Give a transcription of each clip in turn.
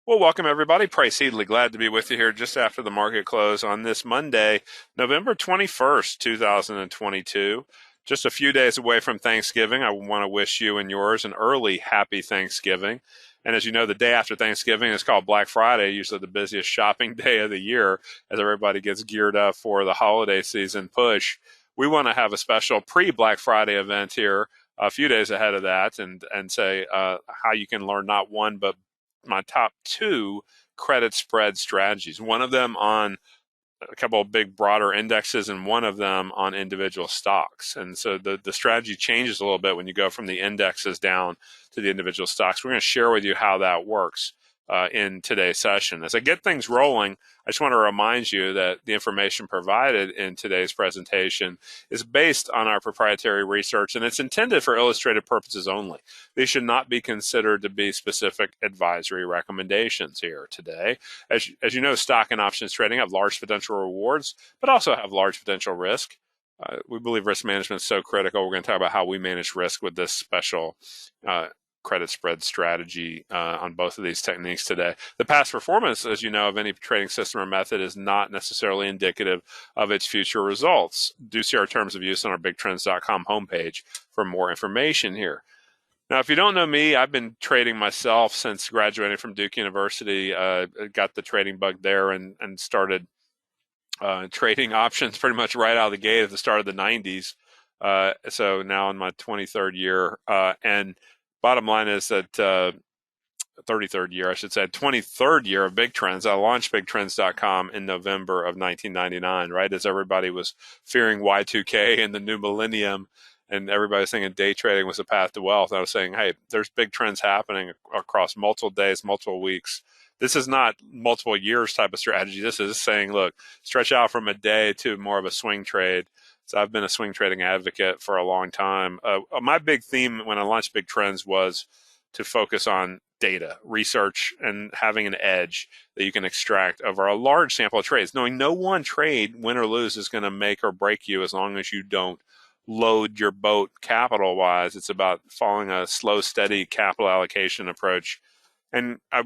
Well, welcome everybody. Price Headley, glad to be with you here just after the market close on this Monday, November 21st, 2022. Just a few days away from Thanksgiving. I want to wish you and yours an early happy Thanksgiving. And as you know, the day after Thanksgiving is called Black Friday, usually the busiest shopping day of the year as everybody gets geared up for the holiday season push. We want to have a special pre-Black Friday event here a few days ahead of that and say how you can learn not one but my top two credit spread strategies. One of them on a couple of big broader indexes and one of them on individual stocks. And so the strategy changes a little bit when you go from the indexes down to the individual stocks. We're going to share with you how that works in today's session. As I get things rolling, I just want to remind you that the information provided in today's presentation is based on our proprietary research and it's intended for illustrative purposes only. These should not be considered to be specific advisory recommendations here today. As you know, stock and options trading have large potential rewards, but also have large potential risk. We believe risk management is so critical. We're going to talk about how we manage risk with this special credit spread strategy on both of these techniques today. The past performance, as you know, of any trading system or method is not necessarily indicative of its future results. Do see our terms of use on our bigtrends.com homepage for more information here. Now, if you don't know me, I've been trading myself since graduating from Duke University. Got the trading bug there and started trading options pretty much right out of the gate at the start of the 90s. So now in my 23rd year. And bottom line is that 33rd year, I should say, 23rd year of Big Trends. I launched bigtrends.com in November of 1999, right as everybody was fearing Y2K and the new millennium. And everybody was thinking day trading was a path to wealth. I was saying, hey, there's big trends happening across multiple days, multiple weeks. This is not multiple years type of strategy. This is saying, look, stretch out from a day to more of a swing trade. So I've been a swing trading advocate for a long time. My big theme when I launched Big Trends was to focus on data, research, and having an edge that you can extract over a large sample of trades. Knowing no one trade, win or lose, is going to make or break you as long as you don't load your boat capital-wise. It's about following a slow, steady capital allocation approach. And I've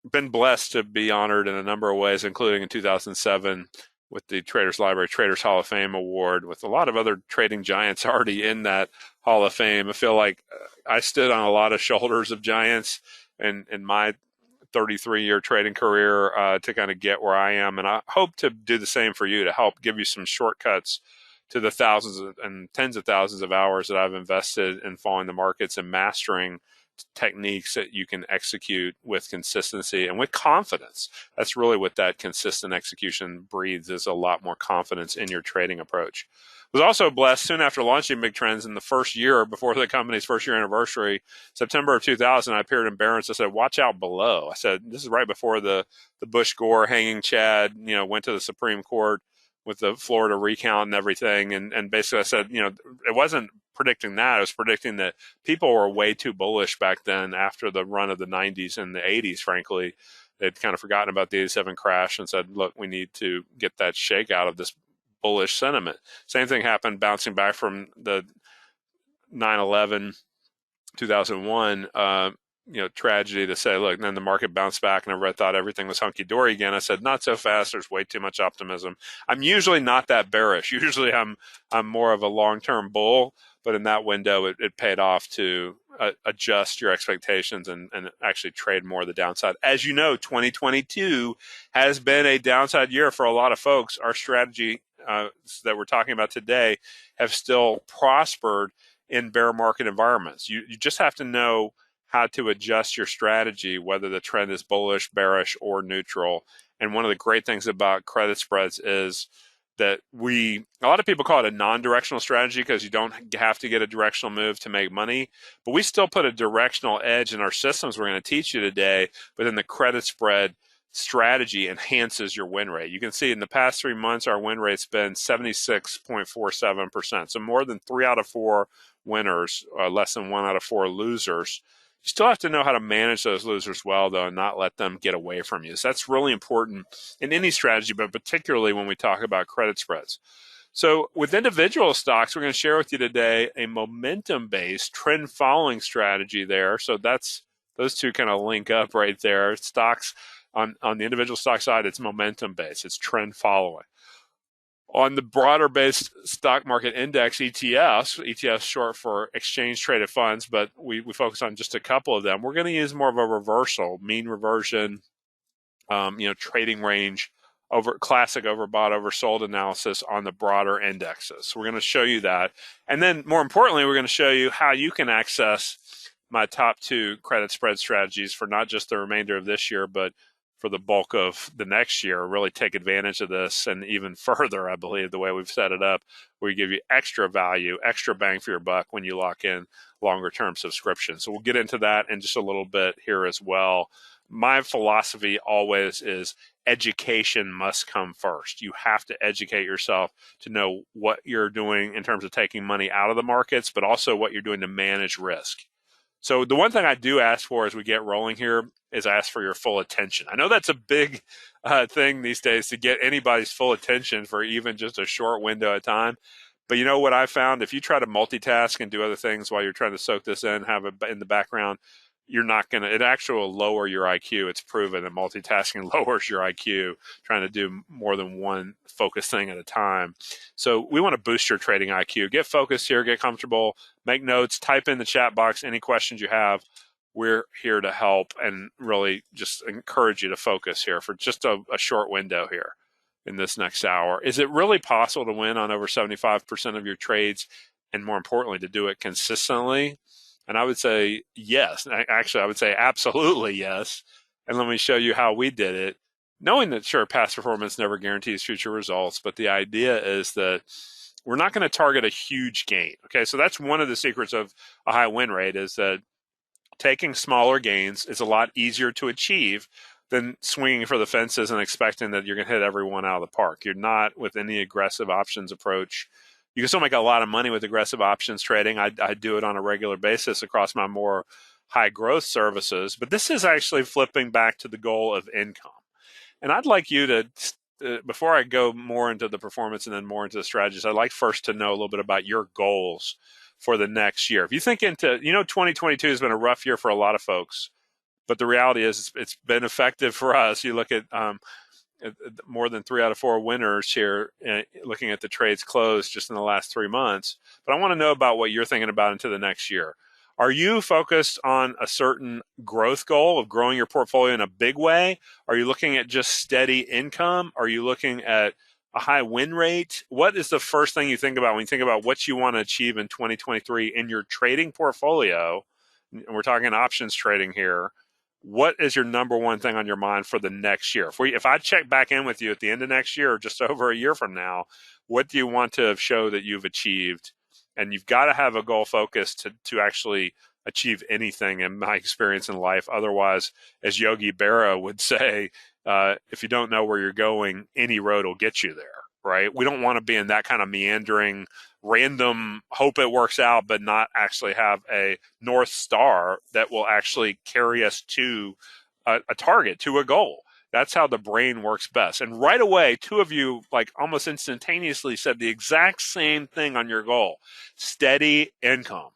been blessed to be honored in a number of ways, including in 2007 with the Traders Library Traders Hall of Fame Award, with a lot of other trading giants already in that Hall of Fame. I feel like I stood on a lot of shoulders of giants in my 33-year trading career to kind of get where I am. And I hope to do the same for you, to help give you some shortcuts to the thousands and tens of thousands of hours that I've invested in following the markets and mastering techniques that you can execute with consistency and with confidence. That's really what that consistent execution breeds, is a lot more confidence in your trading approach. Was also blessed soon after launching Big Trends in the first year, before the company's first year anniversary, September of 2000, I appeared in Barron's. I said, watch out below. I said, this is right before the Bush-Gore hanging Chad, went to the Supreme Court with the Florida recount and everything. And basically I said, it wasn't predicting that. I was predicting that people were way too bullish back then after the run of the 90s and the 80s, frankly. They'd kind of forgotten about the 87 crash and said, look, we need to get that shake out of this bullish sentiment. Same thing happened bouncing back from the 9/11, 2001, tragedy, to say, look, and then the market bounced back and everybody thought everything was hunky-dory again. I said, not so fast. There's way too much optimism. I'm usually not that bearish. Usually I'm more of a long-term bull, but in that window, it paid off to adjust your expectations and actually trade more of the downside. As you know, 2022 has been a downside year for a lot of folks. Our strategy that we're talking about today have still prospered in bear market environments. You just have to know how to adjust your strategy, whether the trend is bullish, bearish, or neutral. And one of the great things about credit spreads is that a lot of people call it a non-directional strategy because you don't have to get a directional move to make money, but we still put a directional edge in our systems we're going to teach you today, but then the credit spread strategy enhances your win rate. You can see in the past 3 months, our win rate's been 76.47%. So more than 3 out of 4 winners, less than 1 out of 4 losers. You still have to know how to manage those losers well, though, and not let them get away from you. So that's really important in any strategy, but particularly when we talk about credit spreads. So with individual stocks, we're going to share with you today a momentum-based trend-following strategy there. So that's those two kind of link up right there. Stocks on the individual stock side, it's momentum based, it's trend following. On the broader based stock market index ETFs short for exchange traded funds, but we focus on just a couple of them. We're going to use more of a reversal, mean reversion, trading range, classic overbought, oversold analysis on the broader indexes. So we're going to show you that. And then more importantly, we're going to show you how you can access my top 2 credit spread strategies for not just the remainder of this year, but for the bulk of the next year. Really take advantage of this, and even further, I believe, the way we've set it up, we give you extra value, extra bang for your buck when you lock in longer term subscriptions. So we'll get into that in just a little bit here as well. My philosophy always is education must come first. You have to educate yourself to know what you're doing in terms of taking money out of the markets, but also what you're doing to manage risk. So the one thing I do ask for as we get rolling here is ask for your full attention. I know that's a big thing these days to get anybody's full attention for even just a short window of time. But you know what I found? If you try to multitask and do other things while you're trying to soak this in, have it in the background, you're not going to, it actually will lower your IQ. It's proven that multitasking lowers your IQ, trying to do more than one focused thing at a time. So we want to boost your trading IQ. Get focused here, get comfortable, make notes, type in the chat box any questions you have. We're here to help and really just encourage you to focus here for just a short window here in this next hour. Is it really possible to win on over 75% of your trades, and more importantly, to do it consistently? And I would say yes. Actually, I would say absolutely yes. And let me show you how we did it. Knowing that, sure, past performance never guarantees future results, but the idea is that we're not going to target a huge gain. Okay, so that's one of the secrets of a high win rate, is that taking smaller gains is a lot easier to achieve than swinging for the fences and expecting that you're going to hit everyone out of the park. You're not with any aggressive options approach. You can still make a lot of money with aggressive options trading. I do it on a regular basis across my more high growth services, but this is actually flipping back to the goal of income. And I'd like you to, before I go more into the performance and then more into the strategies, I'd like first to know a little bit about your goals for the next year. If you think into, 2022 has been a rough year for a lot of folks, but the reality is it's been effective for us. You look at more than 3 out of 4 winners here, looking at the trades closed just in the last 3 months. But I want to know about what you're thinking about into the next year. Are you focused on a certain growth goal of growing your portfolio in a big way? Are you looking at just steady income? Are you looking at a high win rate? What is the first thing you think about when you think about what you want to achieve in 2023 in your trading portfolio? And we're talking options trading here. What is your number one thing on your mind for the next year? If I check back in with you at the end of next year or just over a year from now, what do you want to show that you've achieved? And you've got to have a goal focus to actually achieve anything, in my experience in life. Otherwise, as Yogi Berra would say, if you don't know where you're going, any road will get you there, right? We don't want to be in that kind of meandering, random, hope it works out, but not actually have a North Star that will actually carry us to a target, to a goal. That's how the brain works best. And right away, 2 of you, like almost instantaneously, said the exact same thing on your goal: steady income.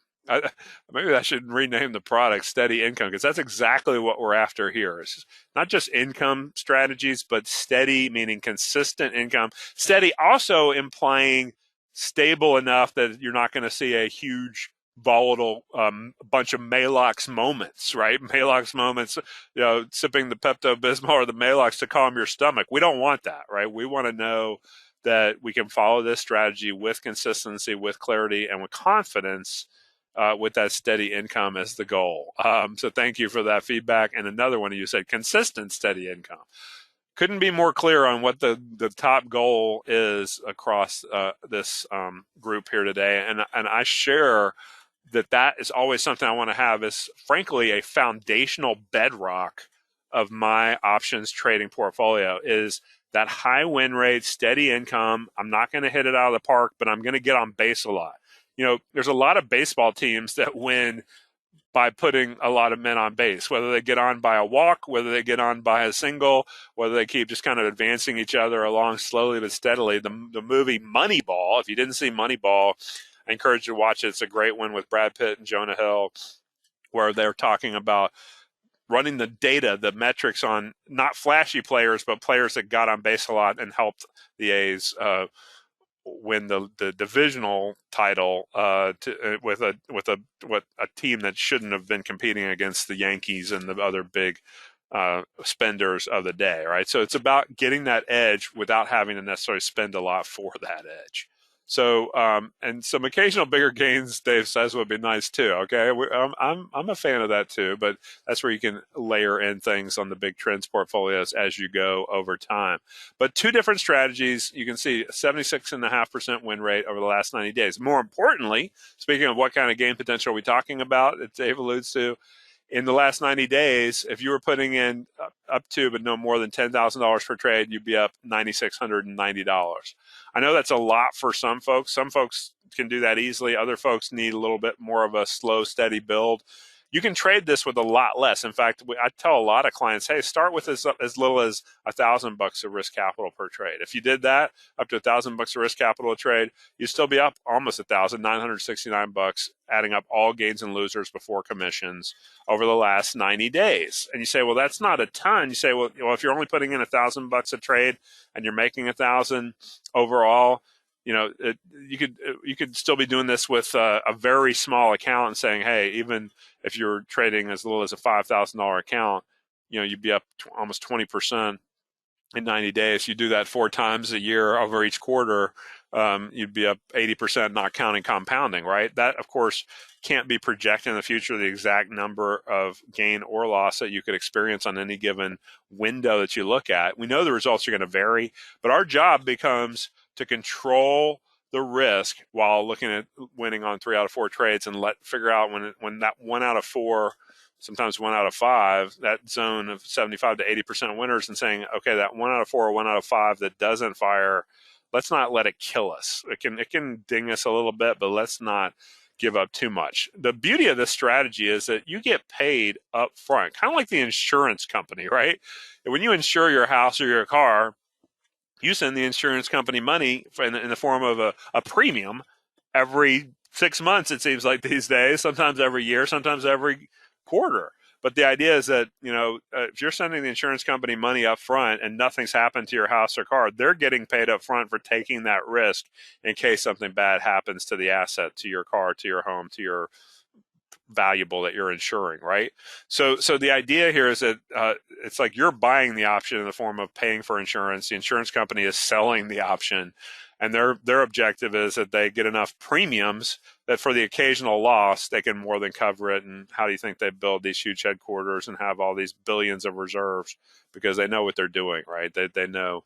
Maybe I should rename the product Steady Income, because that's exactly what we're after here. It's not just income strategies, but steady, meaning consistent income. Steady also implying stable enough that you're not going to see a huge volatile bunch of Maalox moments, right? Maalox moments, sipping the Pepto-Bismol or the Maalox to calm your stomach. We don't want that, right? We want to know that we can follow this strategy with consistency, with clarity, and with confidence, with that steady income as the goal. So thank you for that feedback. And another one, you said consistent steady income. Couldn't be more clear on what the top goal is across this group here today. And I share that is always something I want to have, is frankly a foundational bedrock of my options trading portfolio, is that high win rate, steady income. I'm not going to hit it out of the park, but I'm going to get on base a lot. There's a lot of baseball teams that win by putting a lot of men on base, whether they get on by a walk, whether they get on by a single, whether they keep just kind of advancing each other along slowly but steadily. The movie Moneyball, if you didn't see Moneyball, I encourage you to watch it. It's a great one with Brad Pitt and Jonah Hill, where they're talking about running the data, the metrics on not flashy players, but players that got on base a lot and helped the A's win the divisional title with a team that shouldn't have been competing against the Yankees and the other big spenders of the day, right? So it's about getting that edge without having to necessarily spend a lot for that edge. So and some occasional bigger gains, Dave says, would be nice too. Okay, I'm a fan of that too, but that's where you can layer in things on the big trends portfolios as you go over time. But two different strategies. You can see 76.5% win rate over the last 90 days. More importantly, speaking of what kind of gain potential are we talking about that Dave alludes to, in the last 90 days, if you were putting in up to but no more than $10,000 per trade, you'd be up $9,690. I know that's a lot for some folks. Some folks can do that easily. Other folks need a little bit more of a slow, steady build. You can trade this with a lot less. In fact, I tell a lot of clients, hey, start with as little as $1,000 of risk capital per trade. If you did that, up to $1,000 of risk capital a trade, you'd still be up almost $1,969, adding up all gains and losers before commissions over the last 90 days. And you say, well, that's not a ton. You say, well, if you're only putting in $1,000 a trade and you're making $1,000 overall, you could still be doing this with a very small account and saying, hey, even if you're trading as little as a $5,000 account, you'd be up almost 20% in 90 days. You do that 4 times a year over each quarter, you'd be up 80%, not counting compounding, right? That, of course, can't be projected in the future, the exact number of gain or loss that you could experience on any given window that you look at. We know the results are going to vary, but our job becomes to control the risk while looking at winning on 3 out of 4 trades and figure out when that 1 out of 4, sometimes 1 out of 5, that zone of 75 to 80% winners, and saying, okay, that 1 out of 4 or 1 out of 5 that doesn't fire, let's not let it kill us. It can ding us a little bit, but let's not give up too much. The beauty of this strategy is that you get paid up front, kind of like the insurance company, right? When you insure your house or your car, you send the insurance company money in the form of a premium every 6 months, it seems like these days, sometimes every year, sometimes every quarter. But the idea is that, if you're sending the insurance company money up front and nothing's happened to your house or car, they're getting paid up front for taking that risk in case something bad happens to the asset, to your car, to your home, to your valuable that you're insuring, right? So the idea here is that it's like you're buying the option in the form of paying for insurance. The insurance company is selling the option, and their objective is that they get enough premiums that for the occasional loss, they can more than cover it. And how do you think they build these huge headquarters and have all these billions of reserves? Because they know what they're doing, right? They know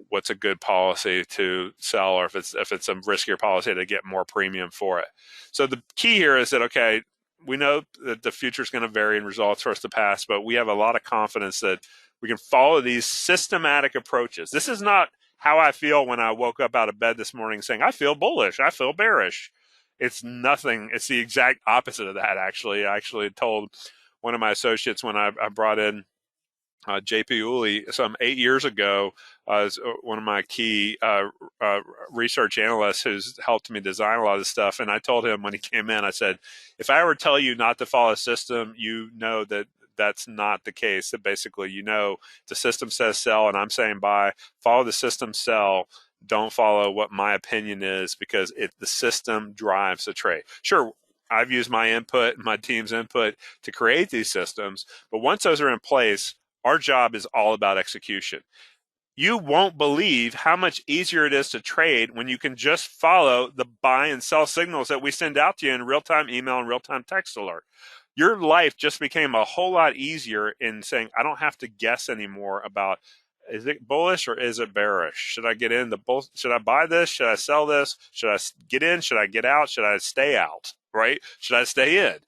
what's a good policy to sell, or if it's a riskier policy to get more premium for it. So the key here is that, okay, we know that the future is going to vary in results versus the past, but we have a lot of confidence that we can follow these systematic approaches. This is not how I feel when I woke up out of bed this morning saying, I feel bullish, I feel bearish. It's nothing. It's the exact opposite of that, actually. I actually told one of my associates when I brought in JP Uli some 8 years ago as one of my key research analysts who's helped me design a lot of this stuff. And I told him when he came in, I said, if I ever tell you not to follow a system, you know that that's not the case. That basically, the system says sell and I'm saying buy. Follow the system, sell. Don't follow what my opinion is, because the system drives the trade. Sure, I've used my input and my team's input to create these systems, but once those are in place, our job is all about execution. You won't believe how much easier it is to trade when you can just follow the buy and sell signals that we send out to you in real-time email and real-time text alert. Your life just became a whole lot easier in saying, I don't have to guess anymore about, is it bullish or is it bearish? Should I get in the bull? Should I buy this? Should I sell this? Should I get in? Should I get out? Should I stay out? Right? Should I stay in?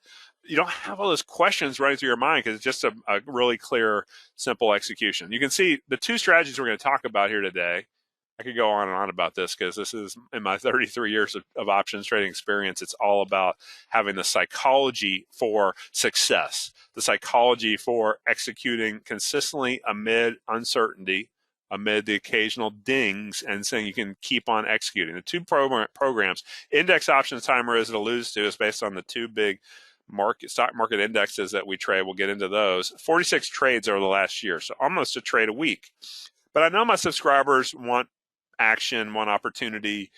You don't have all those questions running through your mind because it's just a really clear, simple execution. You can see the two strategies we're going to talk about here today. I could go on and on about this because this is in my 33 years of options trading experience. It's all about having the psychology for success, the psychology for executing consistently amid uncertainty, amid the occasional dings, and saying you can keep on executing. The two programs, Index Options Timer, as it alludes to, is based on the two big stock market indexes that we trade. We'll get into those. 46 trades over the last year, so almost a trade a week. But I know my subscribers want action, want opportunity.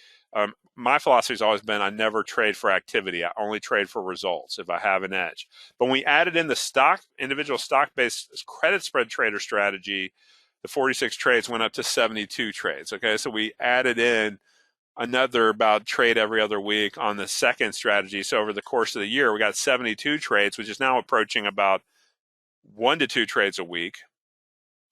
My philosophy has always been I never trade for activity. I only trade for results if I have an edge. But when we added in the individual stock-based credit spread trader strategy, the 46 trades went up to 72 trades. Okay, so we added in another about trade every other week on the second strategy. So over the course of the year, we got 72 trades, which is now approaching about 1 to 2 trades a week,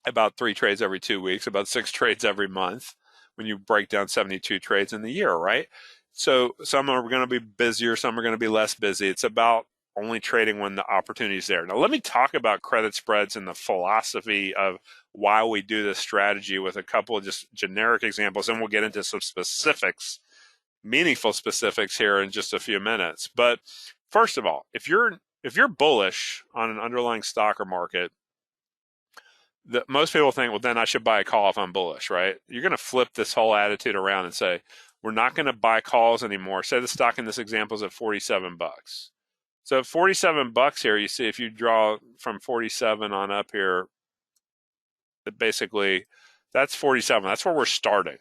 about 3 trades every 2 weeks, about 6 trades every month when you break down 72 trades in the year, right? So some are going to be busier, some are going to be less busy. It's about only trading when the opportunity is there. Now, let me talk about credit spreads and the philosophy of why we do this strategy with a couple of just generic examples, and we'll get into some specifics, meaningful specifics here in just a few minutes. But first of all, if you're bullish on an underlying stock or market, most people think, well, then I should buy a call if I'm bullish, right? You're going to flip this whole attitude around and say, we're not going to buy calls anymore. Say the stock in this example is at 47 bucks. So 47 bucks here, you see if you draw from 47 on up here, that basically that's 47. That's where we're starting.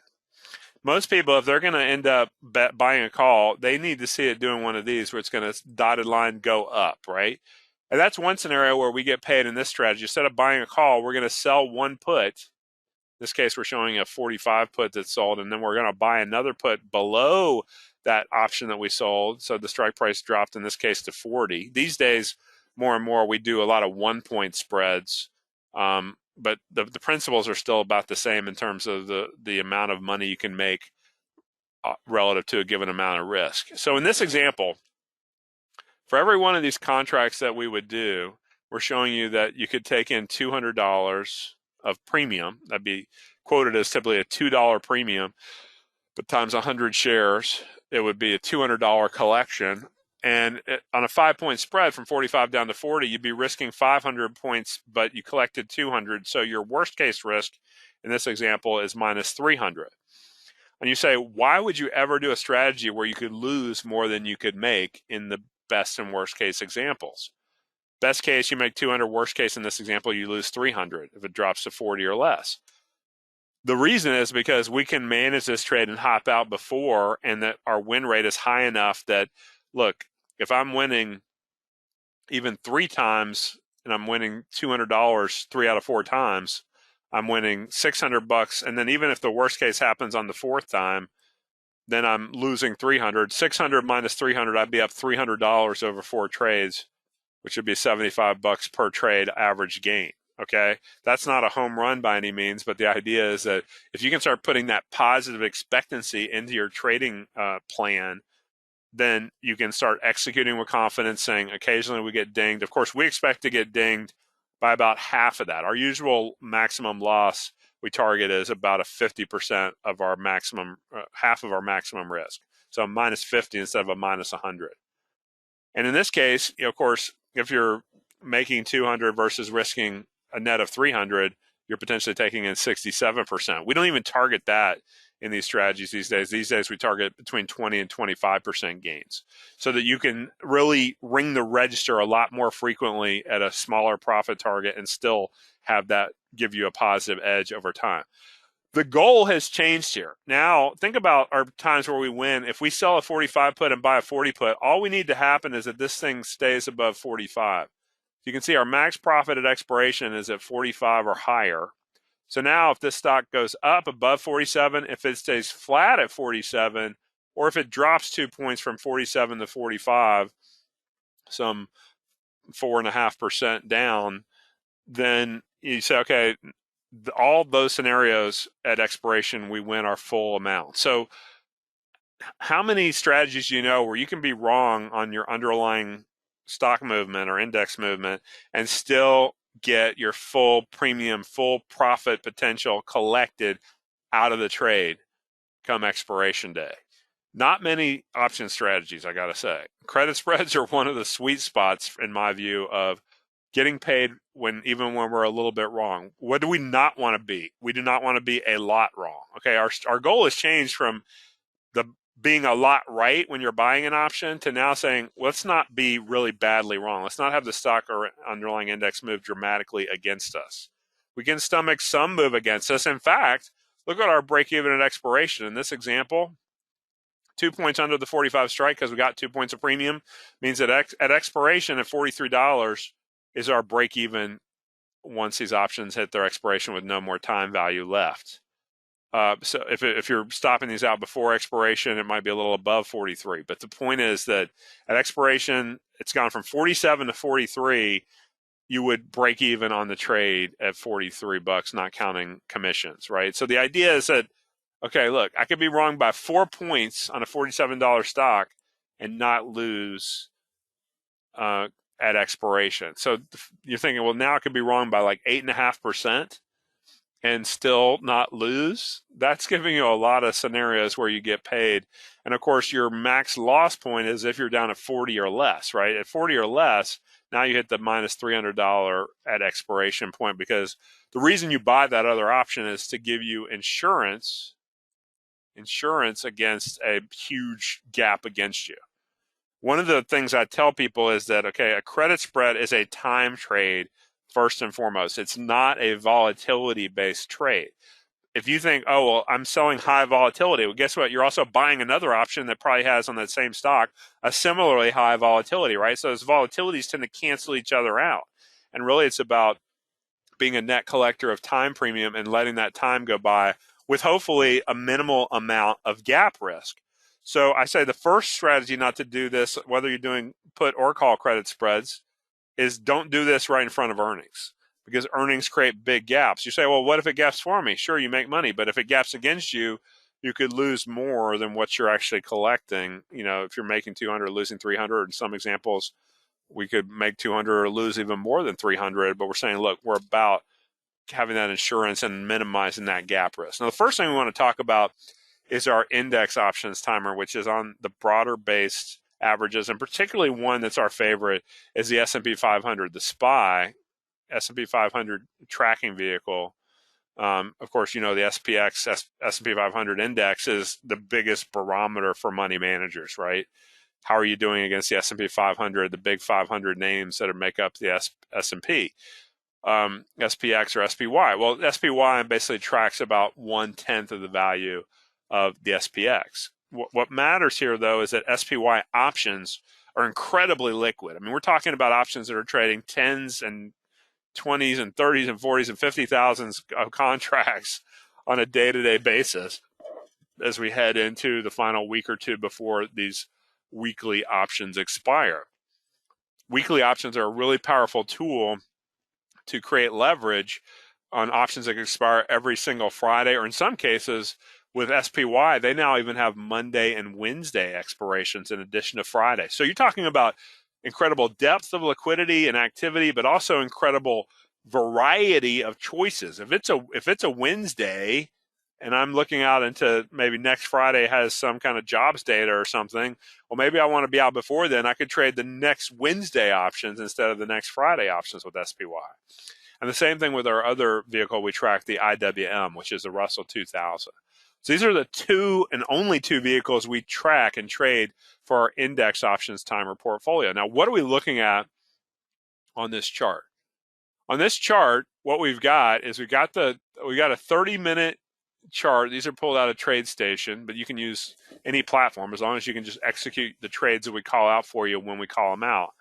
Most people, if they're going to end up buying a call, they need to see it doing one of these where it's going to dotted line go up, right? And that's one scenario where we get paid in this strategy. Instead of buying a call, we're going to sell one put. In this case, we're showing a 45 put that's sold, and then we're going to buy another put below that option that we sold. So the strike price dropped in this case to 40. These days, more and more, we do a lot of 1-point spreads. But the principles are still about the same in terms of the amount of money you can make relative to a given amount of risk. So in this example, for every one of these contracts that we would do, we're showing you that you could take in $200 of premium. That'd be quoted as typically a $2 premium, but times 100 shares, it would be a $200 collection. And on a 5-point spread from 45 down to 40, you'd be risking 500 points, but you collected 200. So your worst case risk in this example is minus 300. And you say, why would you ever do a strategy where you could lose more than you could make in the best and worst case examples? Best case, you make 200. Worst case in this example, you lose 300 if it drops to 40 or less. The reason is because we can manage this trade and hop out before, and that our win rate is high enough that, look, if I'm winning even 3 times and I'm winning $200 3 out of 4 times, I'm winning $600. And then even if the worst case happens on the 4th time, then I'm losing 300. 600 minus 300, I'd be up $300 over 4 trades, which would be $75 per trade average gain. Okay, that's not a home run by any means, but the idea is that if you can start putting that positive expectancy into your trading plan, then you can start executing with confidence, saying occasionally we get dinged. Of course, we expect to get dinged by about half of that. Our usual maximum loss we target is about a 50% of our maximum, half of our maximum risk. So minus 50 instead of a minus 100. And in this case, of course, if you're making 200 versus risking a net of 300, you're potentially taking in 67%. We don't even target that in these strategies these days. These days we target between 20 and 25% gains so that you can really ring the register a lot more frequently at a smaller profit target and still have that give you a positive edge over time. The goal has changed here. Now, think about our times where we win. If we sell a 45 put and buy a 40 put, all we need to happen is that this thing stays above 45. You can see our max profit at expiration is at 45 or higher. So now if this stock goes up above 47, if it stays flat at 47, or if it drops 2 points from 47 to 45, some 4.5% down, then you say, okay, all those scenarios at expiration, we win our full amount. So how many strategies do you know where you can be wrong on your underlying stock movement or index movement and still get your full premium, full profit potential collected out of the trade come expiration day? Not many option strategies, I got to say. Credit spreads are one of the sweet spots, in my view, of getting paid even when we're a little bit wrong. What do we not want to be? We do not want to be a lot wrong. Okay, our goal has changed from the being a lot right when you're buying an option to now saying, let's not be really badly wrong. Let's not have the stock or underlying index move dramatically against us. We can stomach some move against us. In fact, look at our break even at expiration. In this example, 2 points under the 45 strike because we got 2 points of premium means that at expiration at $43 is our break even once these options hit their expiration with no more time value left. So if you're stopping these out before expiration, it might be a little above 43. But the point is that at expiration, it's gone from 47 to 43. You would break even on the trade at $43, not counting commissions, right? So the idea is that, okay, look, I could be wrong by 4 points on a $47 stock and not lose at expiration. So you're thinking, well, now I could be wrong by like 8.5%. and still not lose. That's giving you a lot of scenarios where you get paid. And of course, your max loss point is if you're down at 40 or less, right? At 40 or less, now you hit the minus $300 at expiration point, because the reason you buy that other option is to give you insurance against a huge gap against you. One of the things I tell people is that, okay, a credit spread is a time trade first and foremost. It's not a volatility-based trade. If you think, oh, well, I'm selling high volatility, well, guess what? You're also buying another option that probably has on that same stock a similarly high volatility, right? So those volatilities tend to cancel each other out. And really, it's about being a net collector of time premium and letting that time go by with hopefully a minimal amount of gap risk. So I say the first strategy not to do this, whether you're doing put or call credit spreads, is don't do this right in front of earnings, because earnings create big gaps. You say, well, what if it gaps for me? Sure, you make money, but if it gaps against you, you could lose more than what you're actually collecting. You know, if you're making 200, losing 300, in some examples, we could make 200 or lose even more than 300, but we're saying, look, we're about having that insurance and minimizing that gap risk. Now, the first thing we want to talk about is our index options timer, which is on the broader based averages, and particularly one that's our favorite is the S&P 500, the SPY, S&P 500 tracking vehicle. Of course, you know, the SPX, S&P 500 index is the biggest barometer for money managers, right? How are you doing against the S&P 500, the big 500 names that make up the S&P? SPX or SPY. Well, SPY basically tracks about 1/10 of the value of the SPX. What matters here, though, is that SPY options are incredibly liquid. I mean, we're talking about options that are trading tens and 20s and 30s and 40s and 50,000s of contracts on a day-to-day basis as we head into the final week or two before these weekly options expire. Weekly options are a really powerful tool to create leverage on options that can expire every single Friday, or in some cases with SPY, they now even have Monday and Wednesday expirations in addition to Friday. So you're talking about incredible depth of liquidity and activity, but also incredible variety of choices. If it's a Wednesday and I'm looking out into maybe next Friday has some kind of jobs data or something, well, maybe I want to be out before then. I could trade the next Wednesday options instead of the next Friday options with SPY. And the same thing with our other vehicle we track, the IWM, which is the Russell 2000. So these are the two and only two vehicles we track and trade for our index options timer portfolio. Now, what are we looking at on this chart? On this chart, what we've got is we got a 30-minute chart. These are pulled out of TradeStation, but you can use any platform as long as you can just execute the trades that we call out for you when we call them out.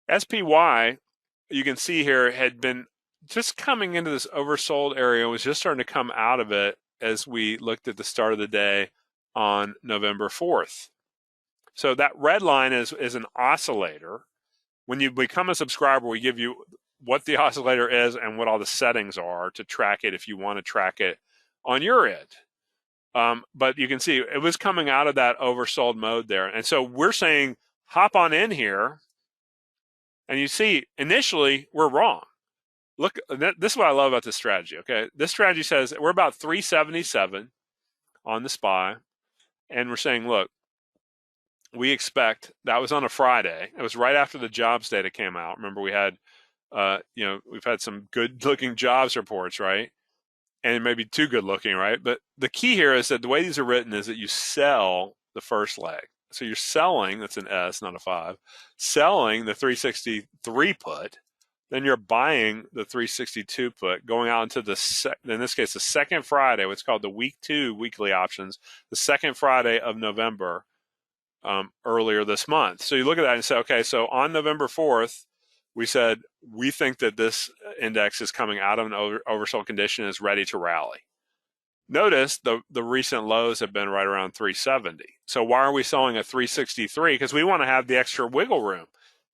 SPY, you can see here, had been just coming into this oversold area, was just starting to come out of it as we looked at the start of the day on November 4th. So that red line is an oscillator. When you become a subscriber, we give you what the oscillator is and what all the settings are to track it if you want to track it on your end. But you can see it was coming out of that oversold mode there. And so we're saying hop on in here. And you see, initially, we're wrong. Look, this is what I love about this strategy, okay? This strategy says we're about 377 on the SPY, and we're saying, look, we expect, that was on a Friday. It was right after the jobs data came out. Remember, we had, we've had some good-looking jobs reports, right? and maybe too good looking, right? But the key here is that the way these are written is that you sell the first leg. So you're selling, that's an S, not a 5, selling the 363 put, then you're buying the 362 put, going out into in this case, the second Friday, what's called the week 2 weekly options, the second Friday of November, earlier this month. So you look at that and say, okay, so on November 4th, we said we think that this index is coming out of an oversold condition and is ready to rally. Notice the recent lows have been right around 370. So why are we selling a 363? Because we want to have the extra wiggle room.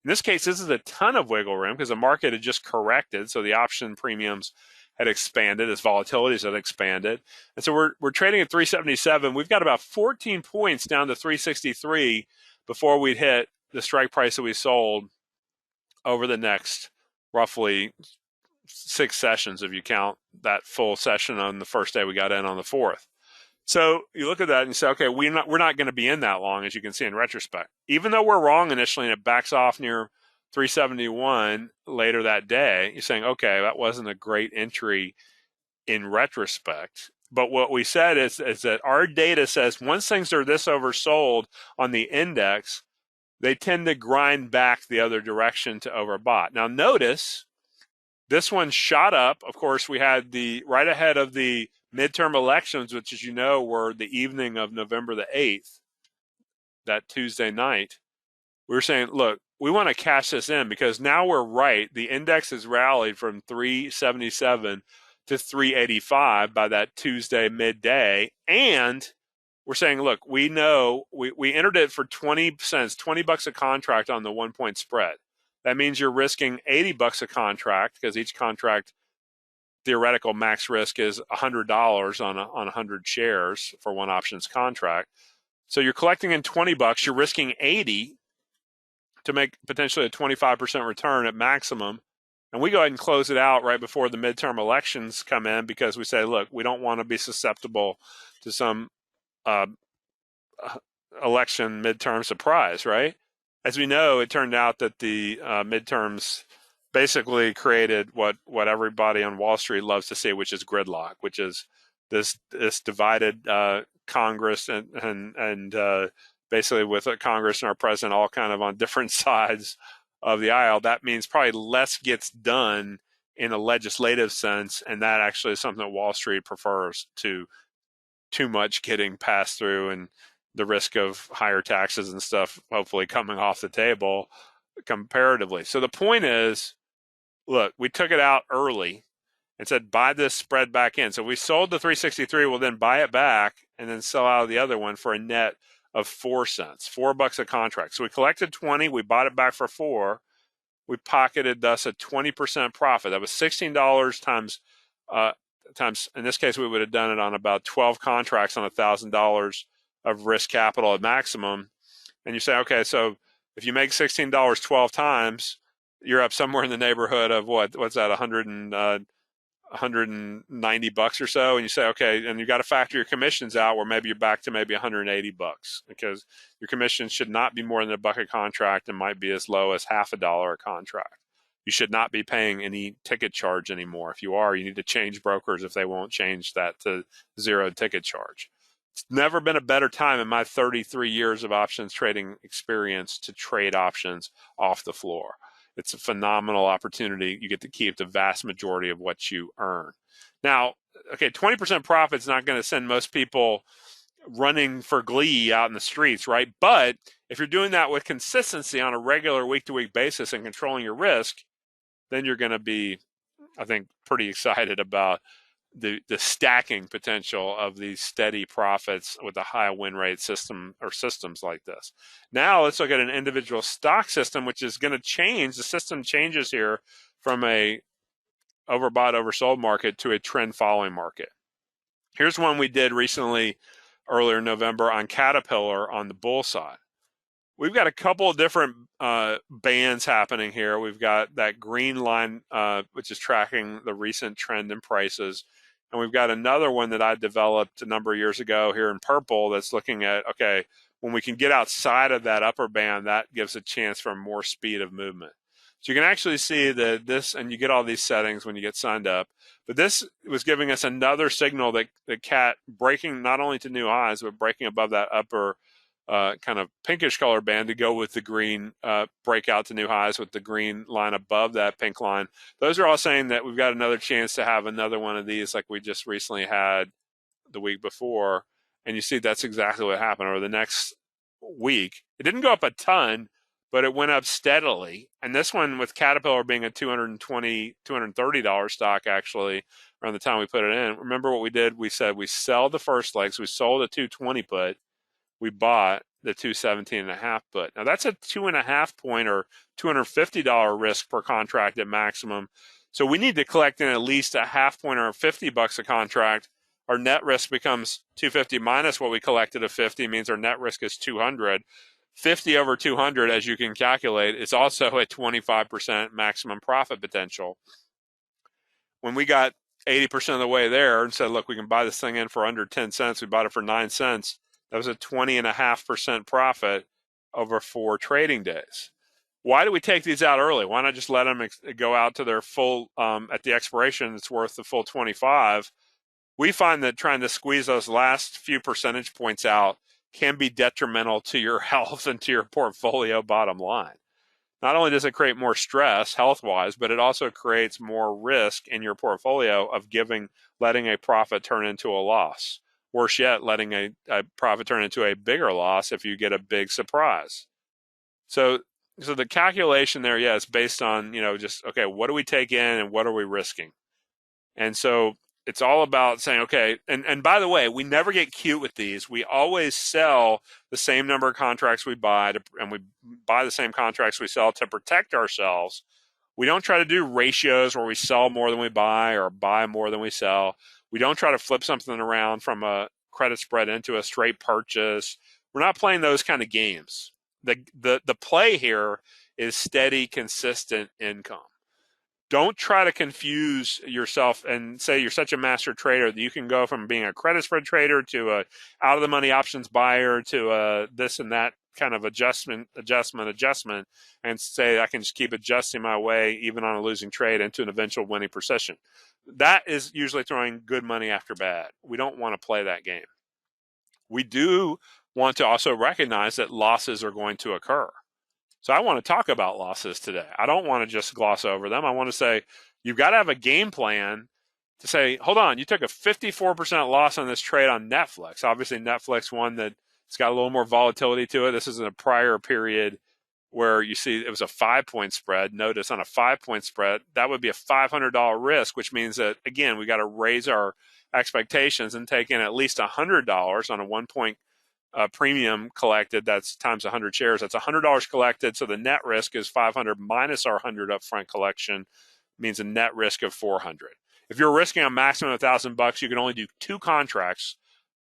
In this case, this is a ton of wiggle room because the market had just corrected, so the option premiums had expanded as volatilities had expanded. And so we're trading at 377. We've got about 14 points down to 363 before we'd hit the strike price that we sold over the next roughly 6 sessions, if you count that full session on the first day we got in on the 4th. So you look at that and you say, okay, we're not going to be in that long, as you can see in retrospect. Even though we're wrong initially and it backs off near 371 later that day, you're saying, okay, that wasn't a great entry in retrospect. But what we said is that our data says once things are this oversold on the index, they tend to grind back the other direction to overbought. Now notice this one shot up. Of course, we had right ahead of the midterm elections, which, as you know, were the evening of November the 8th, that Tuesday night. We were saying, look, we want to cash this in because now we're right. The index has rallied from 377 to 385 by that Tuesday midday. And we're saying, look, we know we entered it for 20 cents, $20 a contract on the 1 point spread. That means you're risking $80 a contract because each contract theoretical max risk is $100 on 100 shares for one options contract. So you're collecting in $20, you're risking 80 to make potentially a 25% return at maximum. And we go ahead and close it out right before the midterm elections come in because we say, look, we don't want to be susceptible to some election midterm surprise, right? As we know, it turned out that the midterms basically created what everybody on Wall Street loves to see, which is gridlock, which is this divided Congress and basically with Congress and our president all kind of on different sides of the aisle. That means probably less gets done in a legislative sense, and that actually is something that Wall Street prefers to too much getting passed through and the risk of higher taxes and stuff hopefully coming off the table comparatively. So the point is, look, we took it out early and said, buy this spread back in. So we sold the 363, we'll then buy it back and then sell out of the other one for a net of 4 cents, $4 a contract. So we collected 20, we bought it back for 4. We pocketed thus a 20% profit. That was $16 times, in this case, we would have done it on about 12 contracts on $1,000 of risk capital at maximum. And you say, okay, so if you make $16 12 times, you're up somewhere in the neighborhood of what's that, $190 or so. And you say, okay, and you got to factor your commissions out where maybe you're back to maybe $180 because your commission should not be more than $1 a contract and might be as low as half a dollar a contract. You should not be paying any ticket charge anymore. If you are, you need to change brokers if they won't change that to 0 ticket charge. It's never been a better time in my 33 years of options trading experience to trade options off the floor. It's a phenomenal opportunity. You get to keep the vast majority of what you earn. Now, okay, 20% profit is not going to send most people running for glee out in the streets, right? But if you're doing that with consistency on a regular week-to-week basis and controlling your risk, then you're going to be, I think, pretty excited about the stacking potential of these steady profits with a high win rate system or systems like this. Now let's look at an individual stock system, which is going to change. The system changes here from a overbought, oversold market to a trend following market. Here's one we did recently, earlier in November, on Caterpillar on the bull side. We've got a couple of different bands happening here. We've got that green line, which is tracking the recent trend in prices. And we've got another one that I developed a number of years ago here in purple that's looking at, okay, when we can get outside of that upper band, that gives a chance for more speed of movement. So you can actually see that this, and you get all these settings when you get signed up, but this was giving us another signal that the cat breaking not only to new highs, but breaking above that upper kind of pinkish color band to go with the green breakout to new highs with the green line above that pink line. Those are all saying that we've got another chance to have another one of these like we just recently had the week before. And you see that's exactly what happened over the next week. It didn't go up a ton, but it went up steadily. And this one with Caterpillar being a $220, $230 stock actually around the time we put it in. Remember what we did? We said we sell the first leg. So we sold a 220 put. We bought the 217.5 put. Now that's a 2.5 point or $250 risk per contract at maximum. So we need to collect in at least a half point or $50 a contract. Our net risk becomes 250 minus what we collected of 50 means our net risk is 200. 50 over 200, as you can calculate, is also a 25% maximum profit potential. When we got 80% of the way there and said, look, we can buy this thing in for under 10 cents, we bought it for 9 cents. That was a 20.5% profit over 4 trading days. Why do we take these out early? Why not just let them go out to their full, at the expiration, it's worth the full 25. We find that trying to squeeze those last few percentage points out can be detrimental to your health and to your portfolio bottom line. Not only does it create more stress health-wise, but it also creates more risk in your portfolio of letting a profit turn into a loss. Worse yet, letting a profit turn into a bigger loss if you get a big surprise. So the calculation there, is based on, just, okay, what do we take in and what are we risking? And so it's all about saying, okay, and by the way, we never get cute with these. We always sell the same number of contracts we buy, and we buy the same contracts we sell to protect ourselves. We don't try to do ratios where we sell more than we buy or buy more than we sell. We don't try to flip something around from a credit spread into a straight purchase. We're not playing those kind of games. The play here is steady, consistent income. Don't try to confuse yourself and say you're such a master trader that you can go from being a credit spread trader to a out of the money options buyer to a this and that kind of adjustment, and say I can just keep adjusting my way even on a losing trade into an eventual winning position. That is usually throwing good money after bad. We don't want to play that game. We do want to also recognize that losses are going to occur. So I want to talk about losses today. I don't want to just gloss over them. I want to say you've got to have a game plan to say, hold on, you took a 54% loss on this trade on Netflix. Obviously, Netflix one that it's got a little more volatility to it. This is in a prior period where you see it was a 5-point spread. Notice on a 5-point spread, that would be a $500 risk, which means that, again, we got to raise our expectations and take in at least $100 on a 1-point premium collected. That's times 100 shares. That's $100 collected. So the net risk is 500 minus our 100 upfront collection, means a net risk of 400. If you're risking a maximum of $1,000, you can only do 2 contracts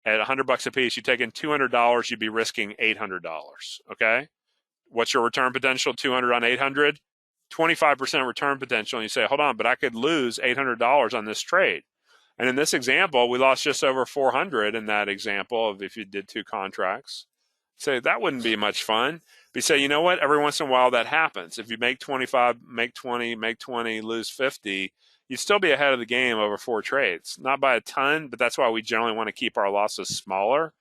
at $100 a piece. You take in $200, you'd be risking $800. Okay. What's your return potential? 200 on 800, 25% return potential. And you say, hold on, but I could lose $800 on this trade. And in this example, we lost just over 400 in that example of if you did 2 contracts. So that wouldn't be much fun. But you say, you know what? Every once in a while that happens. If you make 25, make 20, make 20, lose 50, you'd still be ahead of the game over 4 trades. Not by a ton, but that's why we generally want to keep our losses smaller.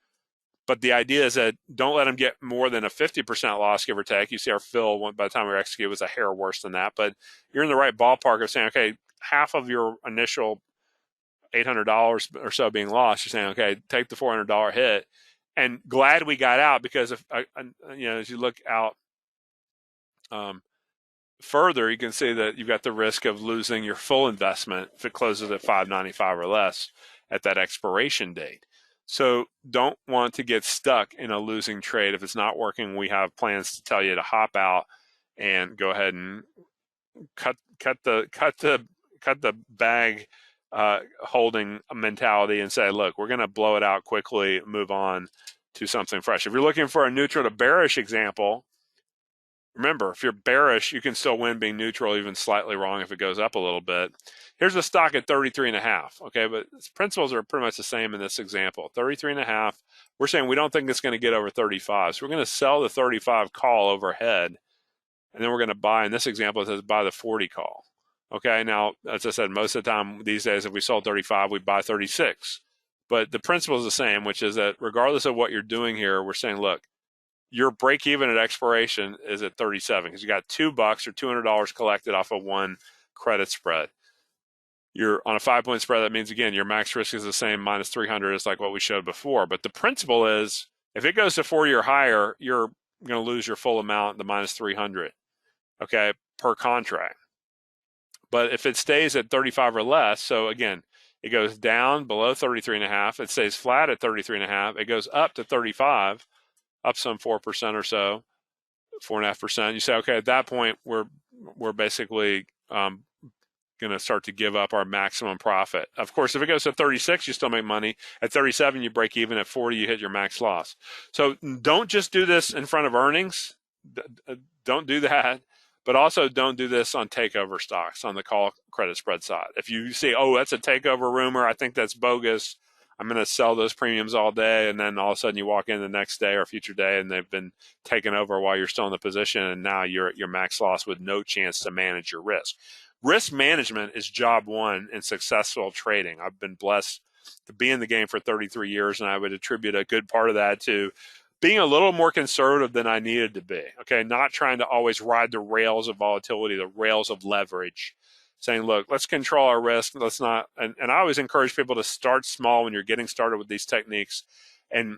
But the idea is that don't let them get more than a 50% loss, give or take. You see our fill by the time we execute was a hair worse than that. But you're in the right ballpark of saying, okay, half of your initial $800 or so being lost, you're saying, okay, take the $400 hit, and glad we got out, because if as you look out further, you can see that you've got the risk of losing your full investment if it closes at $5.95 or less at that expiration date. So don't want to get stuck in a losing trade. If it's not working, we have plans to tell you to hop out and go ahead and cut the bag holding mentality and say, look, we're going to blow it out quickly, move on to something fresh. If you're looking for a neutral to bearish example, remember, if you're bearish, you can still win being neutral, even slightly wrong if it goes up a little bit. Here's the stock at 33.5. Okay, but principles are pretty much the same in this example. 33.5. We're saying we don't think it's going to get over 35. So we're going to sell the 35 call overhead and then we're going to buy, in this example, it says buy the 40 call. Okay, now, as I said, most of the time these days, if we sold 35, we buy 36. But the principle is the same, which is that regardless of what you're doing here, we're saying, look, your break even at expiration is at 37 because you got $2 or $200 collected off of one credit spread. You're on a 5-point spread. That means, again, your max risk is the same, minus 300 is like what we showed before. But the principle is if it goes to 40 or higher, you're going to lose your full amount, the minus 300, okay, per contract. But if it stays at 35 or less, so again, it goes down below 33.5, it stays flat at 33.5, it goes up to 35, up some 4% or so, 4.5%. You say, okay, at that point, we're basically going to start to give up our maximum profit. Of course, if it goes to 36, you still make money. At 37, you break even. At 40, you hit your max loss. So don't just do this in front of earnings. Don't do that. But also don't do this on takeover stocks on the call credit spread side. If you see, oh, that's a takeover rumor, I think that's bogus, I'm going to sell those premiums all day, and then all of a sudden you walk in the next day or future day and they've been taken over while you're still in the position, and now you're at your max loss with no chance to manage your risk. Risk management is job one in successful trading. I've been blessed to be in the game for 33 years, and I would attribute a good part of that to being a little more conservative than I needed to be, okay? Not trying to always ride the rails of volatility, the rails of leverage, saying, look, let's control our risk. Let's not, and I always encourage people to start small when you're getting started with these techniques and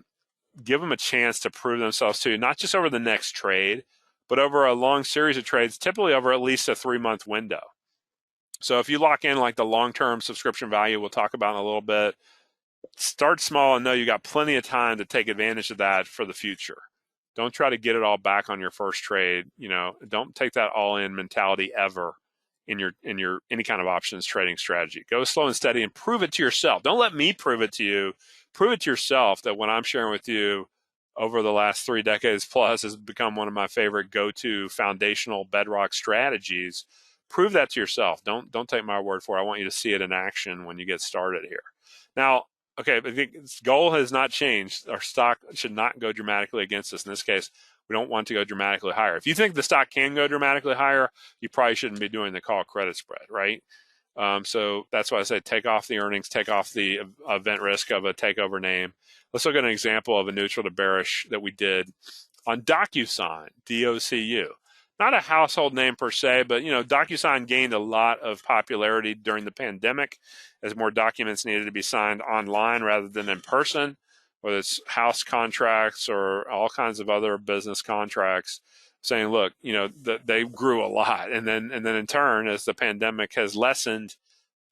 give them a chance to prove themselves to you, not just over the next trade, but over a long series of trades, typically over at least a 3-month window. So if you lock in like the long-term subscription value we'll talk about in a little bit, start small and know you got plenty of time to take advantage of that for the future. Don't try to get it all back on your first trade. Don't take that all-in mentality ever in your any kind of options trading strategy. Go slow and steady and prove it to yourself. Don't let me prove it to you. Prove it to yourself that what I'm sharing with you over the last 3 decades plus has become one of my favorite go-to foundational bedrock strategies. Prove that to yourself. Don't take my word for it. I want you to see it in action when you get started here. Now, okay, but the goal has not changed. Our stock should not go dramatically against us. In this case, we don't want to go dramatically higher. If you think the stock can go dramatically higher, you probably shouldn't be doing the call credit spread, right? So that's why I say take off the earnings, take off the event risk of a takeover name. Let's look at an example of a neutral to bearish that we did on DocuSign, DOCU. Not a household name per se, but DocuSign gained a lot of popularity during the pandemic as more documents needed to be signed online rather than in person, whether it's house contracts or all kinds of other business contracts, saying, look, they grew a lot. And then in turn, as the pandemic has lessened,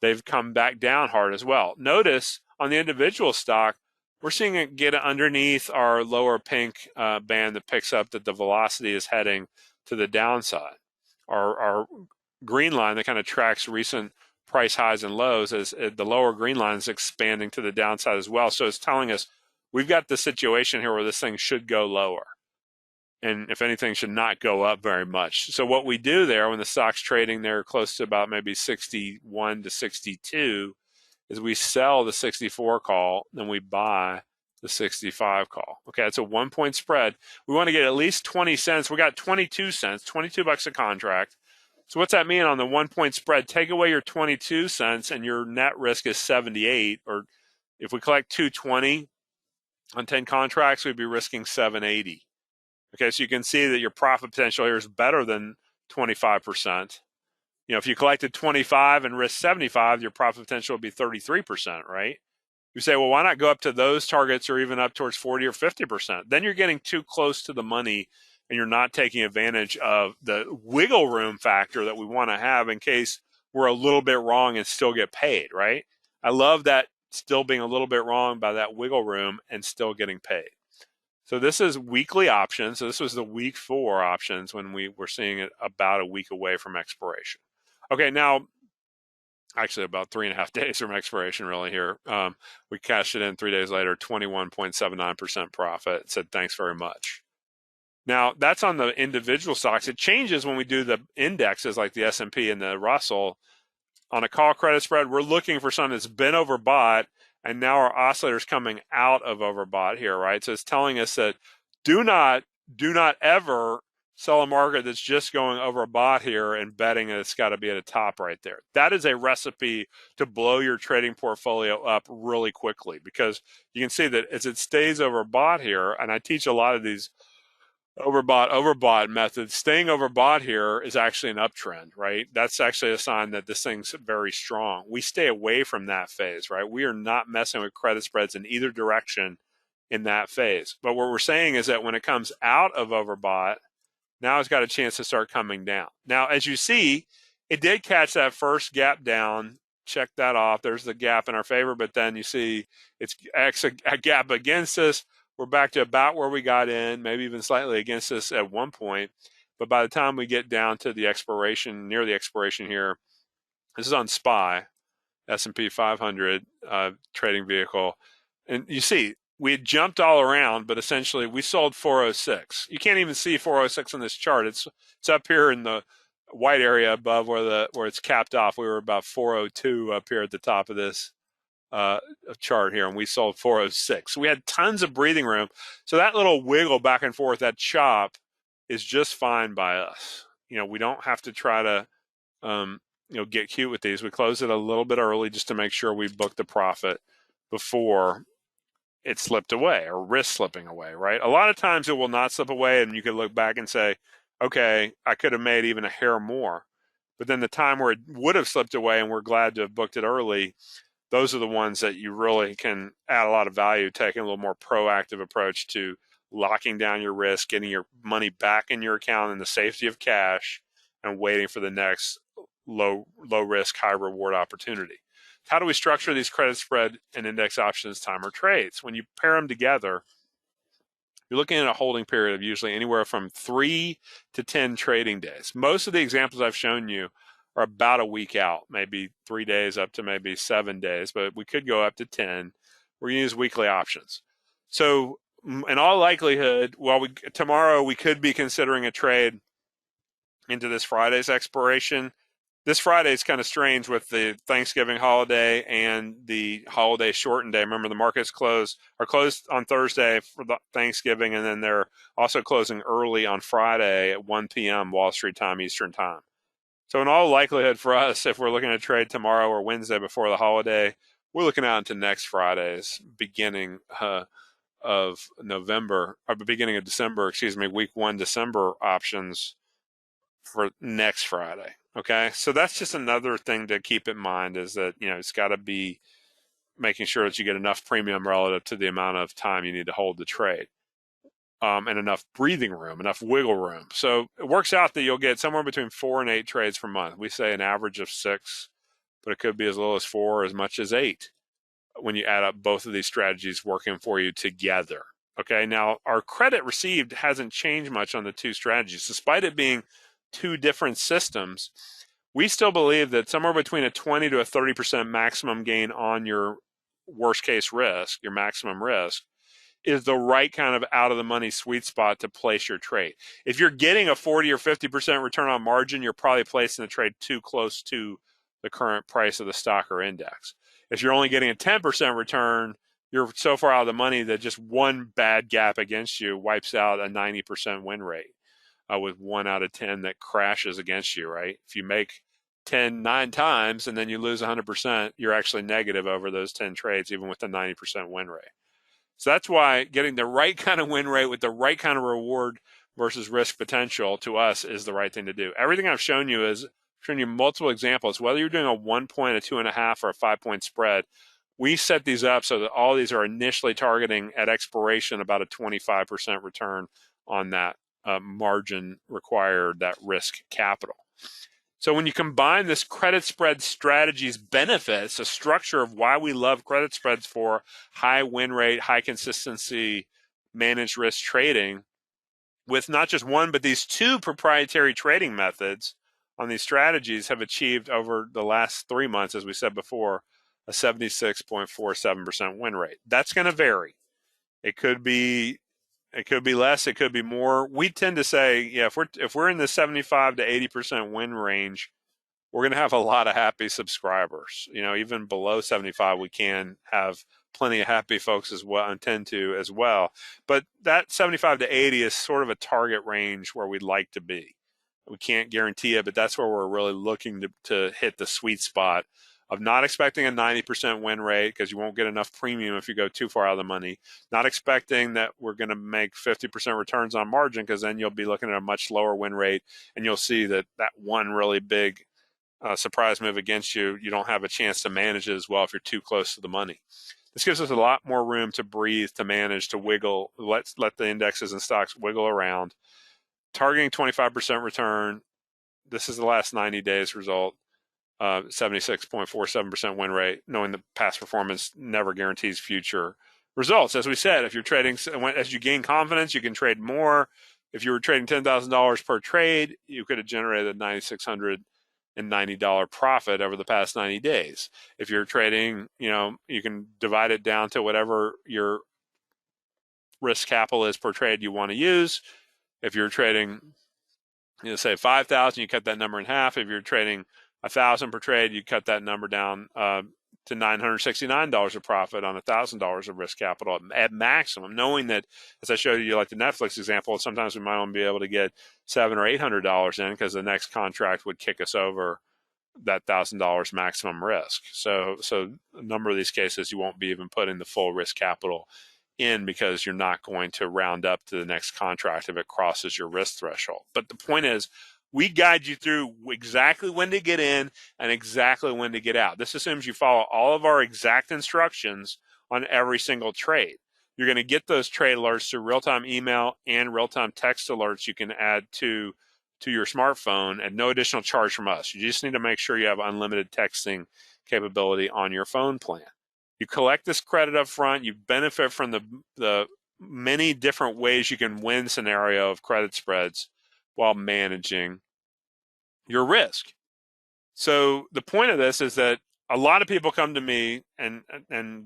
they've come back down hard as well. Notice on the individual stock, we're seeing it get underneath our lower pink band that picks up that the velocity is heading to the downside. Our green line that kind of tracks recent price highs and lows, as the lower green line is expanding to the downside as well. So it's telling us we've got the situation here where this thing should go lower. And if anything, should not go up very much. So what we do there when the stock's trading there close to about maybe 61 to 62 is we sell the 64 call, then we buy the 65 call. Okay, that's a 1-point spread. We want to get at least 20 cents. We got 22 cents, $22 a contract. So what's that mean on the 1-point spread? Take away your 22 cents and your net risk is 78. Or if we collect 220 on 10 contracts, we'd be risking 780. Okay, so you can see that your profit potential here is better than 25%. If you collected 25 and risked 75, your profit potential would be 33%, right? You say, well, why not go up to those targets or even up towards 40 or 50%? Then you're getting too close to the money and you're not taking advantage of the wiggle room factor that we want to have in case we're a little bit wrong and still get paid, right? I love that still being a little bit wrong by that wiggle room and still getting paid. So this is weekly options. So this was the week 4 options when we were seeing it about a week away from expiration. Okay, now actually about 3.5 days from expiration really here. We cashed it in 3 days later, 21.79% profit. It said, thanks very much. Now, that's on the individual stocks. It changes when we do the indexes like the S&P and the Russell. On a call credit spread, we're looking for something that's been overbought, and now our oscillator's coming out of overbought here, right? So it's telling us that do not ever sell a market that's just going overbought here and betting that it's got to be at a top right there. That is a recipe to blow your trading portfolio up really quickly, because you can see that as it stays overbought here, and I teach a lot of these overbought methods, staying overbought here is actually an uptrend, right? That's actually a sign that this thing's very strong. We stay away from that phase, right? We are not messing with credit spreads in either direction in that phase. But what we're saying is that when it comes out of overbought, now it's got a chance to start coming down. Now, as you see, it did catch that first gap down. Check that off. There's the gap in our favor, but then you see it's a gap against us. We're back to about where we got in, maybe even slightly against us at one point. But by the time we get down to the expiration, near the expiration here, this is on SPY, S&P 500 trading vehicle. And you see, we had jumped all around, but essentially we sold 406. You can't even see 406 on this chart. It's up here in the white area above where it's capped off. We were about 402 up here at the top of this chart here, and we sold 406. So we had tons of breathing room. So that little wiggle back and forth, that chop, is just fine by us. We don't have to try to get cute with these. We close it a little bit early just to make sure we book the profit before it slipped away or risk slipping away, right? A lot of times it will not slip away, and you could look back and say, okay, I could have made even a hair more. But then the time where it would have slipped away and we're glad to have booked it early, those are the ones that you really can add a lot of value, taking a little more proactive approach to locking down your risk, getting your money back in your account in the safety of cash, and waiting for the next low risk, high reward opportunity. How do we structure these credit spread and index options timer trades? When you pair them together, you're looking at a holding period of usually anywhere from 3 to 10 trading days. Most of the examples I've shown you are about a week out, maybe 3 days up to maybe 7 days, but we could go up to 10. We're going to use weekly options. So in all likelihood, tomorrow we could be considering a trade into this Friday's expiration. This Friday is kind of strange with the Thanksgiving holiday and the holiday shortened day. Remember, the markets are closed on Thursday for the Thanksgiving, and then they're also closing early on Friday at 1 p.m. Wall Street time, Eastern time. So in all likelihood for us, if we're looking to trade tomorrow or Wednesday before the holiday, we're looking out into next Friday's beginning of November, or the beginning of December, week 1 December options for next Friday. Okay, so that's just another thing to keep in mind, is that it's got to be making sure that you get enough premium relative to the amount of time you need to hold the trade, and enough breathing room, enough wiggle room. So it works out that you'll get somewhere between 4 and 8 trades per month. We say an average of 6, but it could be as little as 4 or as much as 8 when you add up both of these strategies working for you together. Okay, now our credit received hasn't changed much on the two strategies, despite it being two different systems. We still believe that somewhere between a 20 to a 30% maximum gain on your worst case risk, your maximum risk, is the right kind of out of the money sweet spot to place your trade. If you're getting a 40 or 50% return on margin, you're probably placing the trade too close to the current price of the stock or index. If you're only getting a 10% return, you're so far out of the money that just one bad gap against you wipes out a 90% win rate. With 1 out of 10 that crashes against you, right? If you make 9 times and then you lose 100%, you're actually negative over those 10 trades, even with a 90% win rate. So that's why getting the right kind of win rate with the right kind of reward versus risk potential to us is the right thing to do. Everything I've shown you is showing you multiple examples, whether you're doing a 1 point, a 2.5, or a 5-point spread. We set these up so that all these are initially targeting at expiration about a 25% return on that margin required, that risk capital. So when you combine this credit spread strategy's benefits, a structure of why we love credit spreads for high win rate, high consistency, managed risk trading, with not just one, but these 2 proprietary trading methods on these strategies, have achieved over the last 3 months, as we said before, a 76.47% win rate. That's going to vary. It could be less, it could be more. We tend to say, if we're in the 75 to 80% win range, we're going to have a lot of happy subscribers. Even below 75, we can have plenty of happy folks as well, and tend to as well. But that 75 to 80 is sort of a target range where we'd like to be. We can't guarantee it, but that's where we're really looking to hit the sweet spot of not expecting a 90% win rate, because you won't get enough premium if you go too far out of the money. Not expecting that we're going to make 50% returns on margin, because then you'll be looking at a much lower win rate, and you'll see that one really big surprise move against you, you don't have a chance to manage it as well if you're too close to the money. This gives us a lot more room to breathe, to manage, to wiggle, let the indexes and stocks wiggle around. Targeting 25% return. This is the last 90 days result. 76.47% win rate, knowing that past performance never guarantees future results. As we said, if you're trading, as you gain confidence, you can trade more. If you were trading $10,000 per trade, you could have generated a $9,690 profit over the past 90 days. If you're trading, you can divide it down to whatever your risk capital is per trade you want to use. If you're trading, say 5,000, you cut that number in half. If you're trading 1,000 per trade, you cut that number down to $969 of profit on $1,000 of risk capital at maximum, knowing that, as I showed you, like the Netflix example, sometimes we might only be able to get $700 or $800 in, because the next contract would kick us over that $1,000 maximum risk. So a number of these cases, you won't be even putting the full risk capital in, because you're not going to round up to the next contract if it crosses your risk threshold. But the point is, we guide you through exactly when to get in and exactly when to get out. This assumes you follow all of our exact instructions on every single trade. You're going to get those trade alerts through real-time email and real-time text alerts you can add to your smartphone at no additional charge from us. You just need to make sure you have unlimited texting capability on your phone plan. You collect this credit up front. You benefit from the many different ways you can win scenario of credit spreads while managing your risk. So the point of this is that a lot of people come to me and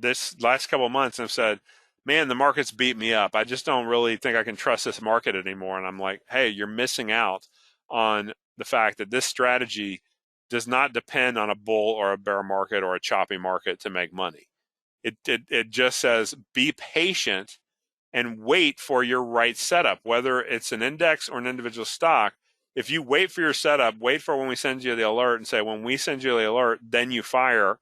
this last couple of months and have said, man, the market's beat me up. I just don't really think I can trust this market anymore. And I'm like, hey, you're missing out on the fact that this strategy does not depend on a bull or a bear market or a choppy market to make money. It just says be patient and wait for your right setup, whether it's an index or an individual stock. If you wait for your setup, wait for when we send you the alert and say, when we send you the alert, then you fire.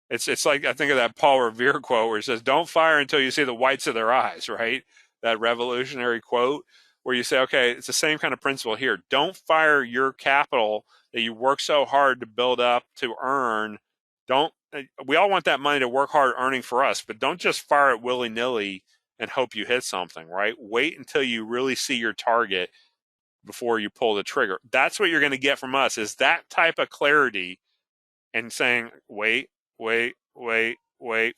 It's like, I think of that Paul Revere quote where he says, don't fire until you see the whites of their eyes, right? That revolutionary quote where you say, okay, it's the same kind of principle here. Don't fire your capital that you work so hard to build up, to earn. We all want that money to work hard earning for us, but don't just fire it willy-nilly and hope you hit something, right? Wait until you really see your target before you pull the trigger. That's what you're going to get from us, is that type of clarity and saying, wait,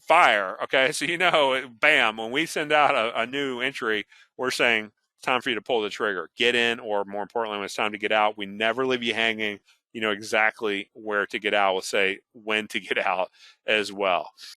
fire. Okay, so bam, when we send out a new entry, we're saying it's time for you to pull the trigger. Get in, or more importantly, when it's time to get out, we never leave you hanging. You know exactly where to get out. We'll say when to get out as well.